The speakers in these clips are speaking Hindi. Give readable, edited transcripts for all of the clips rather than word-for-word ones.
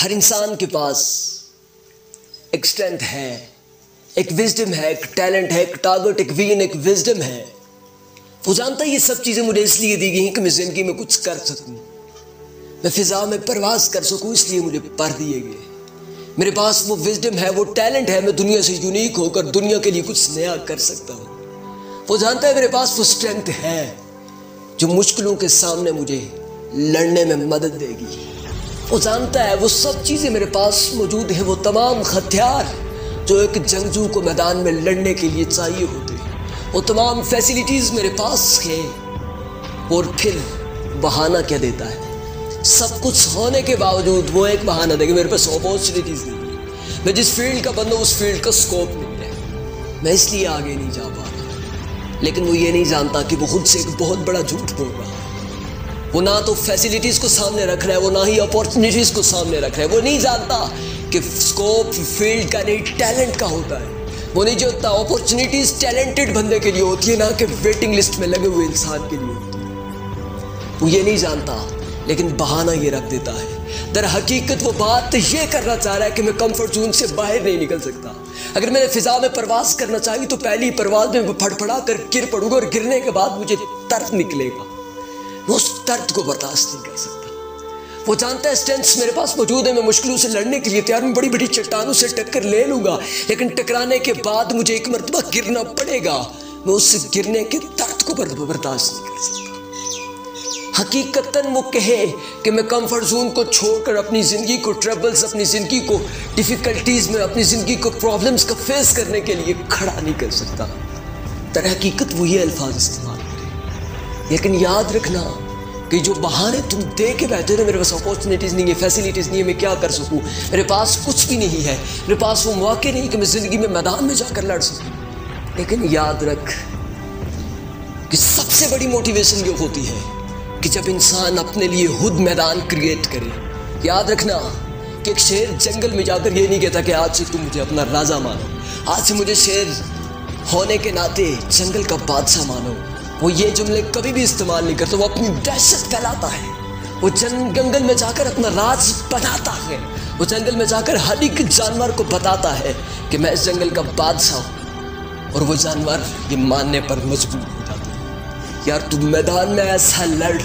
हर इंसान के पास एक स्ट्रेंथ है, एक विजडम है, एक टैलेंट है, एक टारगेट, एक विजन, एक विजडम है। वो जानता है ये सब चीज़ें मुझे इसलिए दी गई हैं कि मैं ज़िंदगी में कुछ कर सकूं, मैं फिजा में परवास कर सकूं, इसलिए मुझे पर दिए गए। मेरे पास वो विजडम है, वो टैलेंट है, मैं दुनिया से यूनिक होकर दुनिया के लिए कुछ नया कर सकता हूँ। वो जानता है मेरे पास वो स्ट्रेंथ है जो मुश्किलों के सामने मुझे लड़ने में मदद देगी। वो जानता है वो सब चीज़ें मेरे पास मौजूद हैं, वो तमाम हथियार जो एक जंगजू को मैदान में लड़ने के लिए चाहिए होते हैं, वो तमाम फैसिलिटीज़ मेरे पास हैं। और फिर बहाना क्या देता है? सब कुछ होने के बावजूद वो एक बहाना देगा, मेरे पास अपॉर्चुनिटीज़ नहीं है, मैं जिस फील्ड का बंदा उस फील्ड का स्कोप नहीं है, मैं इसलिए आगे नहीं जा पा रहा। लेकिन वो ये नहीं जानता कि वो खुद से एक बहुत बड़ा झूठ बोल रहा है। वो ना तो फैसिलिटीज़ को सामने रख रहा है, वो ना ही अपॉर्चुनिटीज़ को सामने रख रहा है। वो नहीं जानता कि स्कोप फील्ड का नहीं, टैलेंट का होता है। वो नहीं जानता अपॉर्चुनिटीज़ टैलेंटेड बंदे के लिए होती है, ना कि वेटिंग लिस्ट में लगे हुए इंसान के लिए होती है। वो ये नहीं जानता, लेकिन बहाना ये रख देता है। दर हकीकत वो बात ये करना चाह रहा है कि मैं कंफर्ट जोन से बाहर नहीं निकल सकता। अगर मैंने फिजा में परवास करना चाहिए तो पहली परवाज में फड़फड़ा कर गिर पड़ूंगा, और गिरने के बाद मुझे दर्द निकलेगा। मैं उस दर्द को बर्दाश्त नहीं कर सकता। वो जानता है स्ट्रेंथ्स मेरे पास मौजूद है, मैं मुश्किलों से लड़ने के लिए तैयार हूँ, बड़ी बड़ी चट्टानों से टक्कर ले लूंगा, लेकिन टकराने के बाद मुझे एक मरतबा गिरना पड़ेगा। मैं उस गिरने के दर्द को बर्दाश्त नहीं कर सकता। हकीकतन वो कहे कि मैं कंफर्ट जोन को छोड़कर अपनी ज़िंदगी को ट्रबल्स, अपनी ज़िंदगी को डिफ़िकल्टीज़ में, अपनी ज़िंदगी को प्रॉब्लम्स का फेस करने के लिए खड़ा नहीं कर सकता। दर हकीकत वो ये अल्फाज इस्तेमाल करे। लेकिन याद रखना कि जो बहाने तुम दे के बैठे हो, मेरे पास अपॉर्चुनिटीज़ नहीं है, फैसिलिटीज़ नहीं है, मैं क्या कर सकूँ, मेरे पास कुछ भी नहीं है, मेरे पास वो मौके नहीं कि मैं ज़िंदगी में मैदान में जाकर लड़ सकूँ। लेकिन याद रख कि सबसे बड़ी मोटिवेशन ये होती है कि जब इंसान अपने लिए खुद मैदान क्रिएट करे। याद रखना कि एक शेर जंगल में जाकर ये नहीं कहता कि आज से तुम मुझे अपना राजा मानो, आज से मुझे शेर होने के नाते जंगल का बादशाह मानो। वो ये जुमले कभी भी इस्तेमाल नहीं करता। वो अपनी दहशत फैलाता है, वो जंगल में जाकर अपना राज बनाता है, वो जंगल में जाकर हर एक जानवर को बताता है कि मैं इस जंगल का बादशाह हूँ, और वो जानवर ये मानने पर मजबूर हो जाता है। यार तू मैदान में ऐसा लड़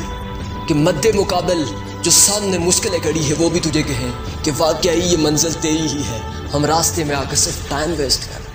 कि मद्दे मुकाबल जो सामने मुश्किलें खड़ी है वो भी तुझे कहें कि वाकई ये मंजिल तेरी ही है, हम रास्ते में आकर सिर्फ टाइम वेस्ट कर रहे हैं।